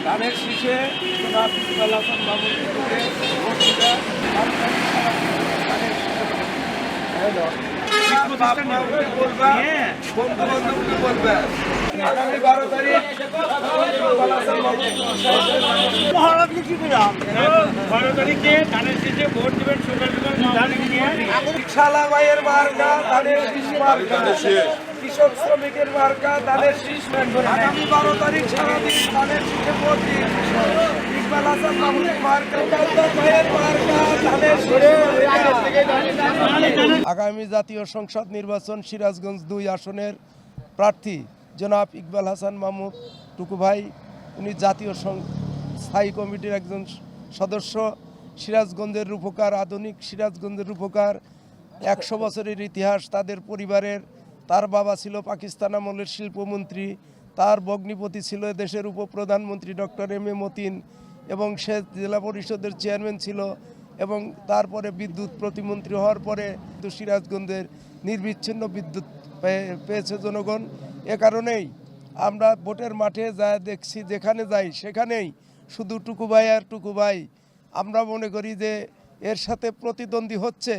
ধানের শীষে জনাব ইকবাল হাসান মামুনকে আগামী 12 তারিখ ধানের শীষে ভোট দেবেন। রিকশাওয়ালা ভাইয়ের মার্কা ধানের শীষ মার্কা, কৃষক শ্রমিকের মার্কা ধানের শীষ। আগামী 12 তারিখ সারাদিন ধানের শীষে ভোট দিন। ইকবাল হাসান মামুনের মার্কা, ভাইয়ের মার্কা ধানের শীষ। আগামী জাতীয় সংসদ নির্বাচন সিরাজগঞ্জ 2 আসনের প্রার্থী জনাব ইকবাল হাসান মামুদ টুকু ভাই, উনি জাতীয় স্থায়ী কমিটির একজন সদস্য। সিরাজগঞ্জের রূপকার, আধুনিক সিরাজগঞ্জের রূপকার, 100 বছরের ইতিহাস তাদের পরিবারের। তার বাবা ছিল পাকিস্তান আমলের শিল্পমন্ত্রী, তার ভগ্নিপতি ছিল দেশের উপপ্রধানমন্ত্রী ডক্টর এম এ মতিন, এবং সে জেলা পরিষদের চেয়ারম্যান ছিল। এবং তারপরে বিদ্যুৎ প্রতিমন্ত্রী হওয়ার পরে সিরাজগঞ্জের নির্বিচ্ছিন্ন বিদ্যুৎ পেয়েছে জনগণ। এ কারণেই আমরা ভোটের মাঠে যা দেখছি, যেখানে যাই সেখানেই শুধু টুকু ভাই আর টুকু ভাই। আমরা মনে করি যে এর সাথে প্রতিদ্বন্দ্বী হচ্ছে,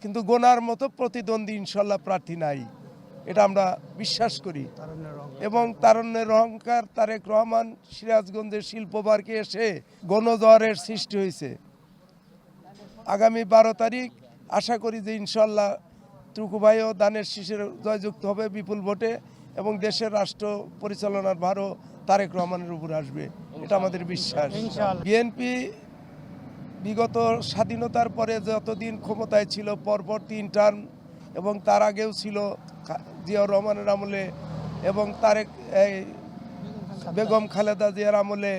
কিন্তু গোনার মতো প্রতিদ্বন্দ্বী ইনশাল্লাহ প্রার্থী নাই, এটা আমরা বিশ্বাস করি। এবং তারুণ্যের অহংকার তারেক রহমান সিরাজগঞ্জের শিল্প পার্কে এসে গণজোয়ারের সৃষ্টি হয়েছে। আগামী 12 তারিখ আশা করি যে ইনশাল্লাহ টুকু ভাইও ধানের শীষের জয়যুক্ত হবে বিপুল ভোটে, এবং দেশের রাষ্ট্র পরিচালনার ভারও তারেক রহমানের উপর আসবে, এটা আমাদের বিশ্বাস। বিএনপি বিগত স্বাধীনতার পরে যতদিন ক্ষমতায় ছিল, পরপর 3 টার্ম, এবং তার আগেও ছিল জিয়াউর রহমানের আমলে এবং বেগম খালেদা জিয়ার আমলে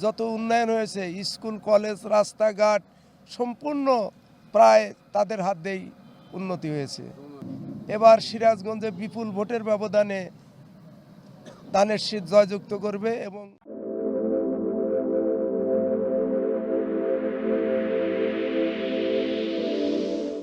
যত উন্নয়ন হয়েছে, স্কুল কলেজ রাস্তাঘাট সম্পূর্ণ প্রায় তাদের হাত দিয়েই উন্নতি হয়েছে। এবার সিরাজগঞ্জে বিপুল ভোটের ব্যবধানে ধানের শীষ জয়যুক্ত করবে। এবং